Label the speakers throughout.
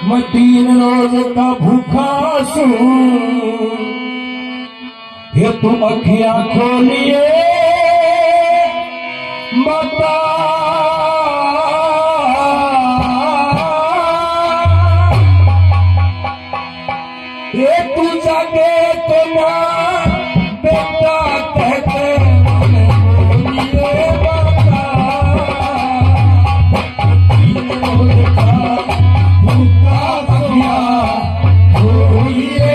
Speaker 1: मैं 3 रोज का भूखा सू, ये तुम अखियां खोलिए बता, ये तू जागे तो ना बेटा कहते बोलिए बता, भूखा अखियां खोलिए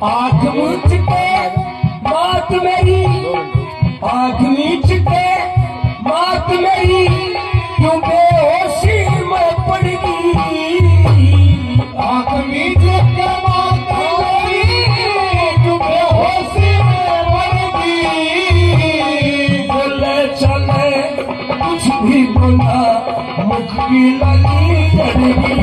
Speaker 1: आँख मीच के बात मेरी, आँख मीच के बात मेरी, क्यों बेहोशी में पड़ गई, आँख मीच के बात मेरी, क्यों बेहोशी में पड़ गई, बोले चले कुछ भी बोला मुख की लगी जड़गी,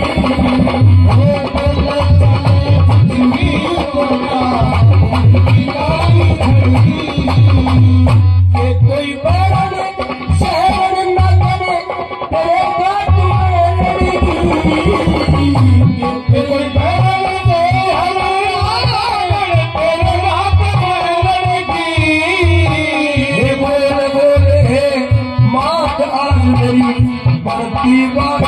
Speaker 1: बढ़ती बात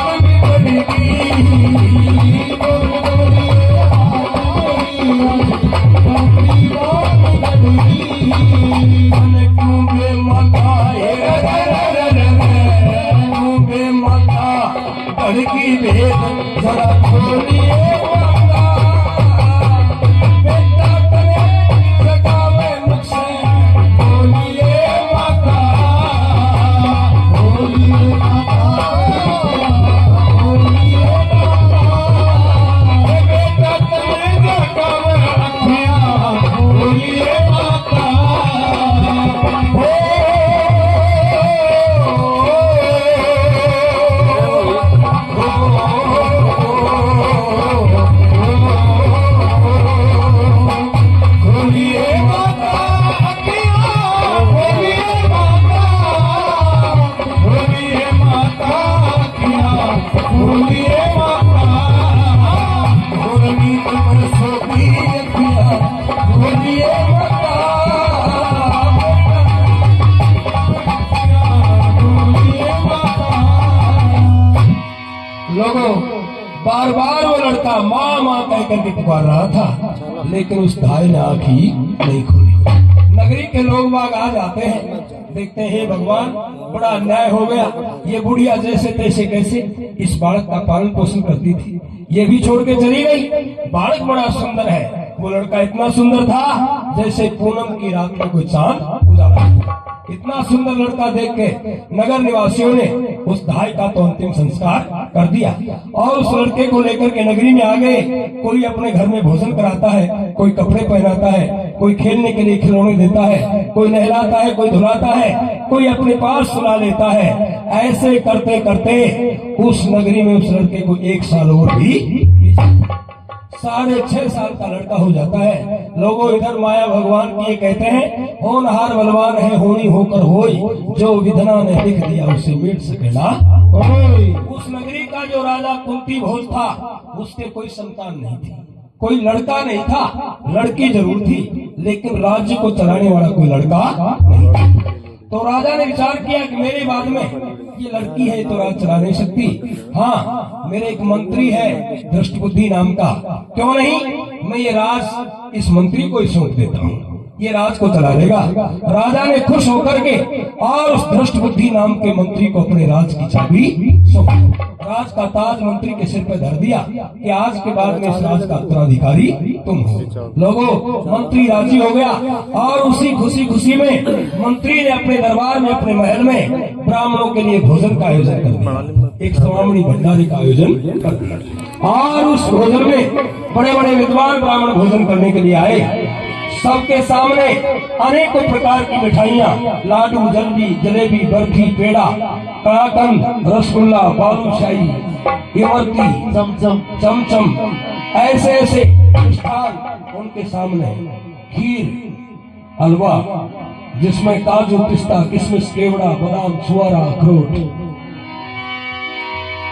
Speaker 1: की भेद जरा खोलिए बेटा करे जगावे मुझसे बोलिए माता, बोलिए माता, बोलिए माता, बेटा करे जगावे अखियां बोलिए माता, लोगों बार बार वो लड़का माँ माँ कह करके पुकार रहा था, लेकिन उस धाई ने आँख ही नहीं खोली। नगरी के लोग बाग आ जाते हैं, देखते हैं हे भगवान बड़ा अन्याय हो गया, ये बुढ़िया जैसे तैसे कैसे इस बालक का पालन पोषण करती थी, ये भी छोड़ के चली गई। बालक बड़ा सुंदर है, वो लड़का इतना सुंदर था जैसे पूनम की रात में कोई चांद उजाला। इतना सुंदर लड़का देख के नगर निवासियों ने उस धाई का तो अंतिम संस्कार कर दिया और उस लड़के को लेकर के नगरी में आ गए। कोई अपने घर में भोजन कराता है, कोई कपड़े पहनाता है, कोई खेलने के लिए खिलौने देता है, कोई नहलाता है, कोई धुलाता है, कोई अपने पास सुला लेता है। ऐसे करते करते उस नगरी में उस लड़के को 1 साल और भी 6.5 साल का लड़का हो जाता है। लोगों इधर माया भगवान की ये कहते हैं होनहार बलवान है होनी होकर होई, जो विधना ने लिख दिया उसे मिट सकेला कोई। उस नगरी का जो राजा कुंती भोज था उसके कोई संतान नहीं थी, कोई लड़का नहीं था, लड़की जरूर थी, लेकिन राज्य को चलाने वाला कोई लड़का नहीं था। तो राजा ने विचार किया कि मेरे बाद में ये लड़की है तो राज चला नहीं सकती, हाँ मेरे एक मंत्री है दृष्टबुद्धि नाम का, क्यों नहीं मैं ये राज इस मंत्री को ही सौंप देता हूँ। ये राज को चला लेगा। राजा ने खुश होकर के और उस धृष्ट बुद्धि नाम के मंत्री को अपने राज की चाबी सौंपी। राज का ताज मंत्री के सिर पर धर दिया कि आज के बाद में इस राज का उत्तराधिकारी तुम हो। लोगों, मंत्री राजी हो गया और उसी खुशी खुशी में मंत्री ने अपने दरबार में, अपने महल में ब्राह्मणों के लिए भोजन का आयोजन कर दिया। एक स्वामणी भंडारे का आयोजन कर दिया और उस भोजन में बड़े बड़े विद्वान ब्राह्मण भोजन करने के लिए आए। सबके सामने अनेकों प्रकार की मिठाइयाँ, लाडू, जलेबी, जलेबी, बर्फी, पेड़ा, कलाकंद, रसगुल्ला, बालूशाही, इमरती, चमचम, ऐसे ऐसे मिष्ठान उनके सामने, खीर, हलवा जिसमें काजू, पिस्ता, किशमिश, केवड़ा, बादाम, छुआरा, अखरोट,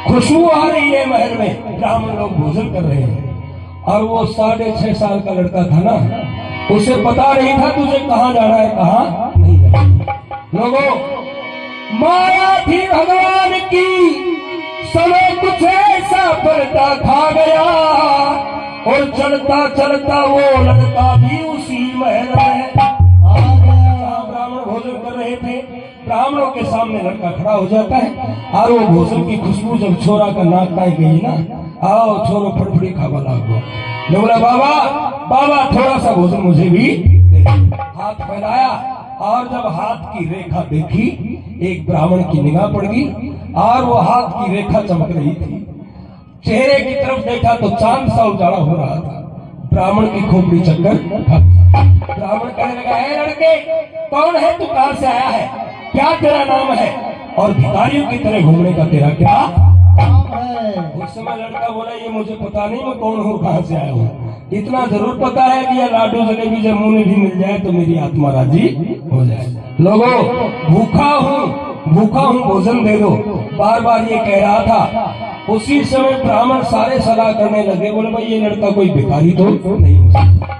Speaker 1: खुशबू आ रही है महल में। ब्राह्मण लोग भोजन कर रहे हैं और वो 6.5 साल का लड़का था ना, उसे पता नहीं था तुझे कहाँ जाना है, कहाँ नहीं जाना। लोगों, माया थी भगवान की, समय कुछ ऐसा पलटा खा गया और चलता चलता वो लड़का भी उसी महल में आ गया। ब्राह्मण भोजन कर रहे थे, ब्राह्मणों के सामने लड़का खड़ा हो जाता है और वो भोजन की खुशबू जब छोरा का नाक पाई गई ना, आओ छोरो फटफड़ी खावा लागो। बोला बाबा बाबा थोड़ा सा भोजन मुझे भी दे। हाथ फैलाया और जब हाथ की रेखा देखी, एक ब्राह्मण की निगाह पड़ गई और वो हाथ की रेखा चमक रही थी। चेहरे की तरफ देखा तो चांद सा उजाला हो रहा था। ब्राह्मण की खोपड़ी चक्कर खा। ब्राह्मण कहने लगा, है लड़के, कौन है तू, कहां से आया है, क्या तेरा नाम है और भिखारियों की तरह घूमने का तेरा क्या नाम है? उस समय लड़का बोला, ये मुझे पता नहीं मैं कौन हूँ, कहां से आया हूँ। इतना जरूर पता है कि यह लाडू जलेबी जब मुंह में भी मिल जाए तो मेरी आत्मा राजी हो जाए। लोगों, भूखा हूँ भोजन दे दो, बार बार ये कह रहा था। उसी समय ब्राह्मण सारे सलाह करने लगे, बोले भाई ये लड़का कोई भिखारी तो नहीं हो सकता।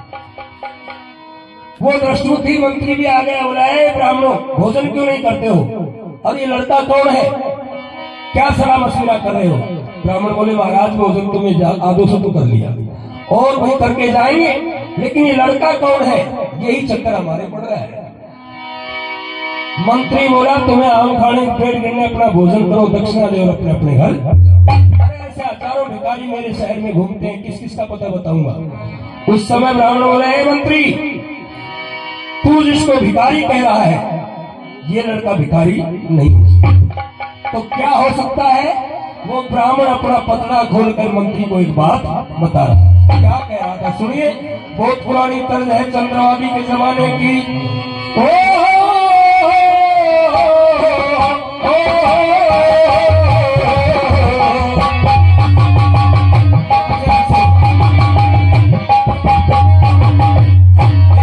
Speaker 1: वो दृष्टि मंत्री भी आ गया, बोला ब्राह्मणों भोजन क्यों नहीं करते हो, और ये लड़का कौन है, क्या सलाह मशविरा कर रहे हो। ब्राह्मण बोले, महाराज भोजन तुम्हें आदों से तो कर लिया और वही करके जाएंगे, लेकिन ये लड़का कौन है, यही चक्कर हमारे पड़ रहा है। मंत्री बोला, तुम्हें आम खाने पेट गिरने, अपना भोजन करो, दक्षिणा दे और अपने अपने घर। अरे ऐसे हजारों भिखारी मेरे शहर में घूमते हैं, किस किस का पता बताऊंगा। उस समय ब्राह्मण बोले, हे मंत्री, तू जिसको भिखारी कह रहा है, ये लड़का भिखारी नहीं हो सकता, तो क्या हो सकता है। वो ब्राह्मण अपना पतला खोलकर मंत्री को एक बात बता रहा था। क्या कह रहा था सुनिए, बहुत पुरानी तर्ज है, चंद्रवादी के जमाने की।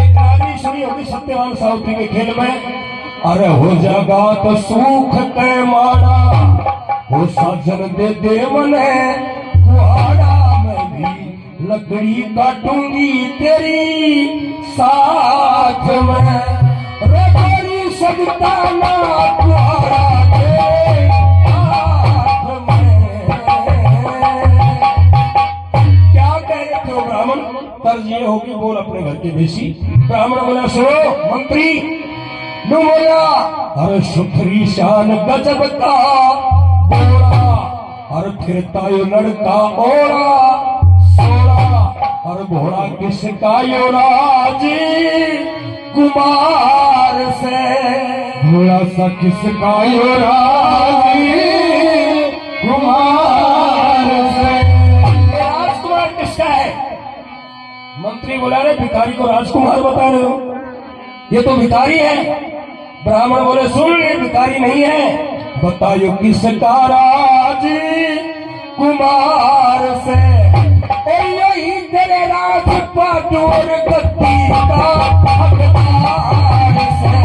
Speaker 1: एक रानी सुनी होगी सत्यवान सावित्री के खेल में, अरे हो जागा तो सुख के मारा, वो साजन दे देवन है कुहाड़ा, मैं भी लकड़ी काटूंगी तेरी साथ में, रखोरी सकता ना कुहाड़ा के हाथ में। क्या कह रहे थे ब्राह्मण, तर्ज ये होगी, बोल अपने घर के देसी। ब्राह्मण बोला, सुनो मंत्री, नु बोला, अरे सुथरी शान गजब का बोला, और फिरता यो लड़का ओरा सोरा, और घोड़ा किसका यो राजी कुमार से, घोड़ा सा किसका यो राजी कुमार से। राजकुमार किसका है। मंत्री बोला, रे भिखारी को राजकुमार बता रहे हो, ये तो भिखारी है। ब्राह्मण बोले, सुन, ये भिखारी नहीं है, बतायो किसका राज कुमार से। यही तेरे राजपाट और गद्दी का हकदार से।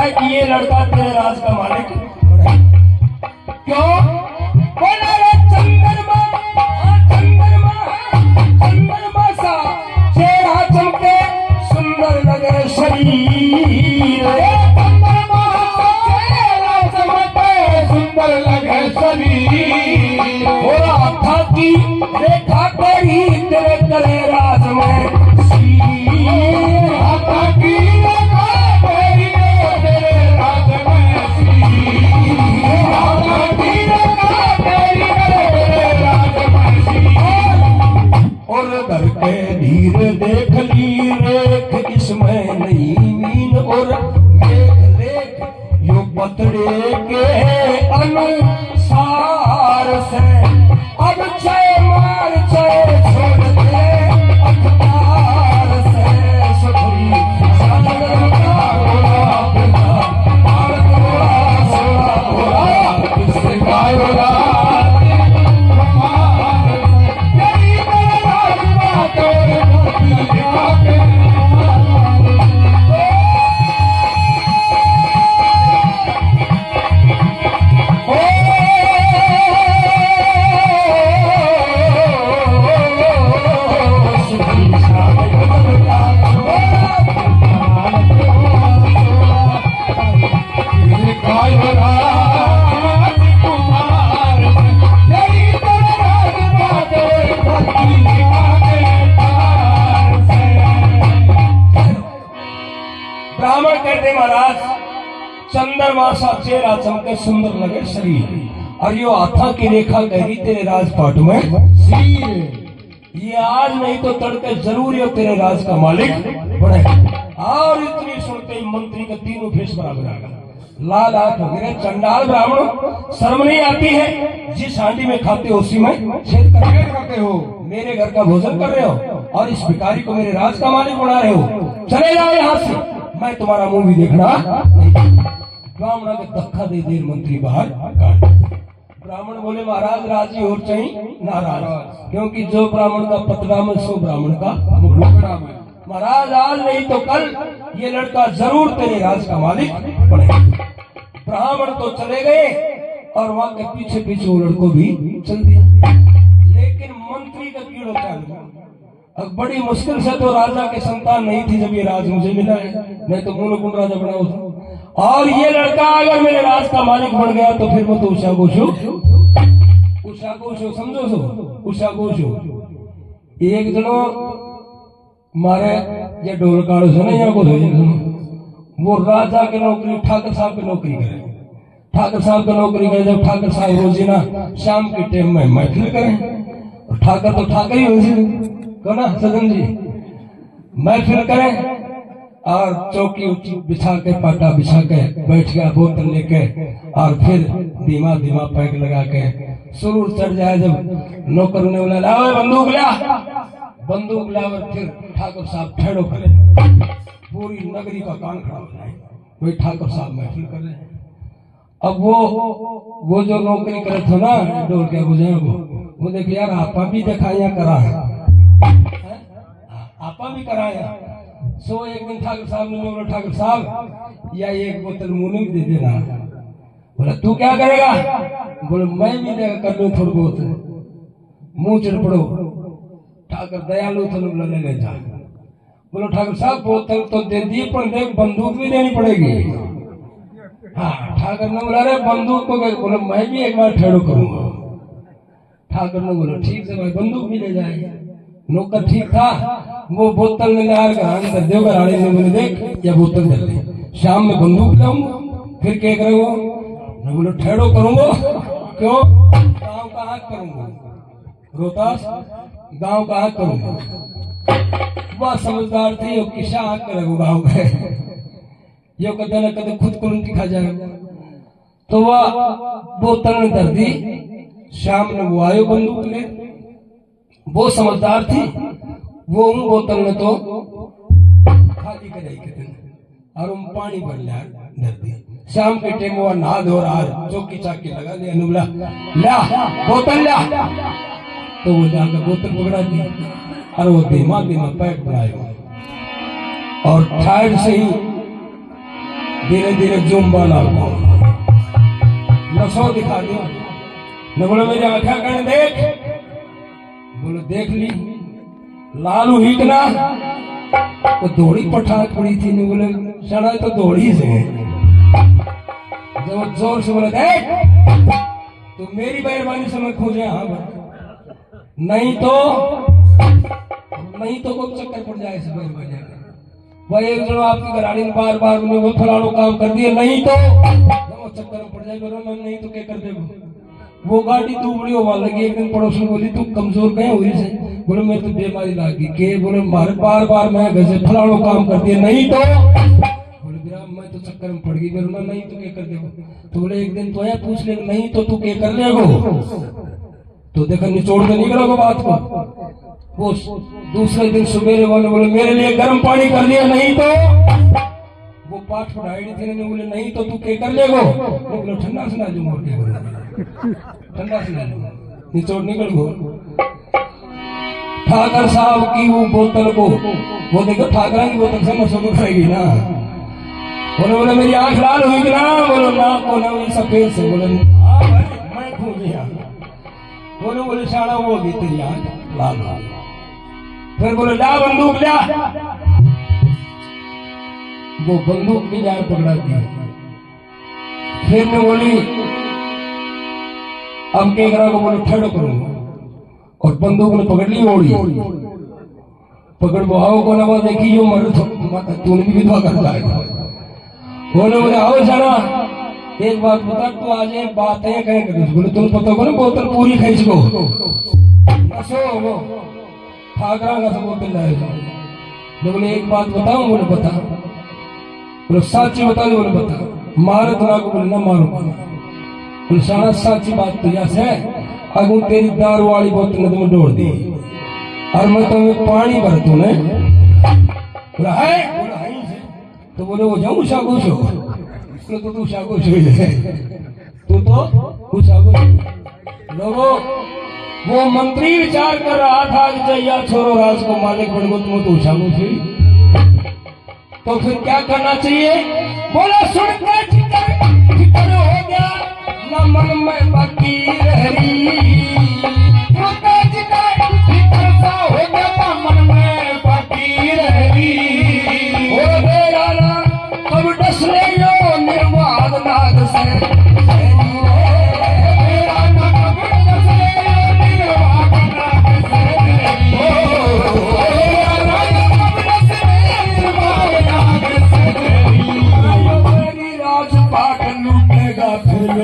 Speaker 1: है कि ये लड़का तेरे राज का मालिक क्यों? बोला रे चंद्रमा सा चेहरा चमके सुंदर लगे शरीर, चंद्रमा सा चेहरा चमके सुंदर लगे शरीर। बोला था कि रेखा तेरी तेरे गले राज में धीरे देख ली रेख इसमें नहीं मीन और देख देख यो पतड़े के अनुसार से अब चय मार चय छोड़ दे अखबार से सुखरी सागर का घोड़ा बुला भारत घोड़ा सोना घोड़ा किससे गायोला चंद्रमा सा चेहरा चमके सुंदर लगे शरीर और यो हाथा की रेखा गहरी तेरे राजपाट में सिर। ये आज नहीं तो तड़के जरूर ये तेरे राज का मालिक बने। और इतनी सुनते ही मंत्री का तीनों फेस बराबर आ गया, लाल आंख हो गए। चंडाल ब्राह्मण शर्म नहीं आती है? जिस हांडी में खाते हो उसी में छेद करते हो। मेरे घर का भोजन कर रहे हो और इस भिखारी को मेरे राज का मालिक बना रहे हो। चले जाओ यहाँ से, मैं तुम्हारा मुंह भी देखना नहीं। ब्राह्मण को धक्का दे दे मंत्री बाहर काट। ब्राह्मण बोले महाराज राजी और चाहिए नाराज, क्योंकि जो ब्राह्मण का पतरा में सो ब्राह्मण का मुखड़ा में। महाराज आज नहीं तो कल ये लड़का जरूर तेरे राज का मालिक बनेगा। ब्राह्मण तो चले गए और वहां के पीछे पीछे वो लड़को भी चल दिया। लेकिन मंत्री का कीड़ो चाल गया। अब बड़ी मुश्किल से तो राजा के संतान नहीं थी जब ये राज मुझे मिला है, मैं तो मूलकुंड राजा बना था। और ये लड़का अगर मेरे राज का मालिक बन गया तो फिर मैं तो उषा गोशो समझो सो उषा गोशो। एक जनो मारे ये ढोल काड़ो से नहीं को वो राजा की नौकरी ठाकर साहब की नौकरी करे। ठाकर साहब की नौकरी करे, जब ठाकर साहब रोजीना शाम के टाइम में महफिल करें और ठाकर तो ठाकर ही हो ना सदन जी, महफिल करें और चौकी उची बिछा के पाटा बिछा के बैठ गया बोतल लेके और फिर धीमा धीमा पैक लगा के सुरूर चढ़ जाए। जब नौकर ने बोला लाओ बंदूक ला, बंदूक लाओ, फिर ठाकुर साहब ठहरो करे। पूरी नगरी का कान खड़ा हो जाए, वही ठाकुर साहब महफिल कर रहे हैं। अब वो जो नौकरी करे थे ना डोल के बुझे वो देख यार आपा भी दिखाया करा है, आपा भी कराया। सो एक दिन ठाकुर साहब ने बोला ठाकुर साहब या एक बोतल मुंह में दे देना। बोला तू क्या करेगा? बोले मैं भी देगा कर लू थोड़ी बहुत, मुंह चढ़ पड़ो। ठाकुर दयालु थे, बोला ले जा। बोलो ठाकुर साहब बोतल तो दे दी पर देख बंदूक भी देनी पड़ेगी। हाँ ठाकुर ने बोला अरे बंदूक को बोलो मैं भी एक बार ठहरो करूंगा। ठाकुर ने बोला ठीक से भाई बंदूक भी ले जाएगा। नौकर ठीक था, वो बोतल में कर देगा। रानी ने बोले देख या बोतल दे दे, शाम में बंदूक लाऊंगा। फिर क्या करूंगा? मैं बोलो ठहरो करूंगा। क्यों? गाँव का हाथ करूंगा, रोहतास गाँव का हाथ करूंगा। वह समझदार थी, वो किसा हाथ करेगा गाँव का, यो कदे न कदे खुद को दिखा जाएगा। तो वह बोतल में धर दी। शाम में वो आयो बंदूक ले, वो समझदार थी, वो उन बोतल में तो खाली कर और उन पानी भर लिया धर दिया। शाम के टाइम वो नहा धो रहा, चौकी चाकी लगा दिया, नुबला ला बोतल ला। तो वो जाकर बोतल पकड़ा दी और वो धीमा धीमा पैक बनाया और साइड से ही धीरे धीरे जुम्बा लागो नसो दिखा दो न बोले मेरी आंखें कहने देख बोले देख ली लालू हिटना तो दौड़ी पठाक पड़ी थी नहीं बोले सड़ा तो दौड़ी से जब जोर से बोले देख तो मेरी मेहरबानी से मैं खोजे हाँ नहीं तो कोई चक्कर पड़ जाए इस मेहरबानी भाई एक जब आपकी घरानी ने बार बार वो फलानो काम कर दिया नहीं तो चक्कर में पड़ जाए बोलो नहीं तो क्या कर दे वो गाड़ी तू बड़ी होवा लगी एक दिन पड़ोस में बोली तू कमजोर कहीं हुई से बोले मैं तो बीमारी लागी के बोले मारे बार बार मैं घर से फलानो काम कर दिया नहीं तो बोले बिरा मैं तो चक्कर में पड़ गई बोले नहीं तो क्या कर देगो तो बोले एक दिन तो है पूछ ले नहीं तो तू क्या कर लेगो तो देखा निचोड़ के नहीं करोगे बात को वो दूसरे दिन सुबह वाले बोले मेरे लिए गर्म पानी कर लिया नहीं तो वो पाठ पढ़ाई थी ने बोले नहीं तो तू क्या कर लेगो बोले ठंडा से ना जो मोड़ के बोले ठंडा से ना निचोड़ निकल गो ठाकर साहब की वो बोतल को वो देखो ठाकरा की बोतल से नशो तो खाएगी ना बोले मेरी आंख लाल हुई कि ना बोलो ना को ना सफेद से बोले मैं खो गया बोले शाना वो भी तेरी आंख लाल लाल फिर बोले ला बंदूक ला वो बंदूक भी यार पकड़ा दी फिर मैं बोली अब केकरा को बोले ठंड करूंगा और बंदूक ने पकड़ ली ओढ़ी पकड़ बुहाओ को ना देखी जो मर तूने भी विधवा कर लाएगा बोले आओ जाना एक बात बता तू आज एक बात है कहीं कर बोले तुम पता को ना बोतल पूरी खींच लो नसो वो ठाकरा का सब बोतल लाएगा बोले एक बात बताऊं बोले बता बोले साची बता दो बोले बता मारो तो को बोले ना मारो बोले सारा साची बात तो जैसे अगू तेरी दारू वाली बोतल ने तुम्हें डोड़ दी और मैं तुम्हें पानी भर तू ने बोला है तो बोले वो जाऊं शागुश हो तो तू शागुश हो जाए तू तो शागुश लोगों वो मंत्री विचार कर रहा था कि जैया छोरो राज को मालिक बन गो तुम तो शागुश हुई तो फिर क्या करना चाहिए बोला सुनते जिक्र हो गया न मन में बाकी रही हो गया मन में बाकी रही कब डस ले यो निर्वाद नाग से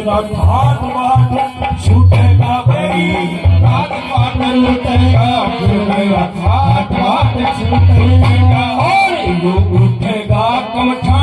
Speaker 1: हाथ बात छूटेगा भाई हाथ बात लुटेगा फिर मेरा हाथ बात छूटेगा और यो उठेगा कमठा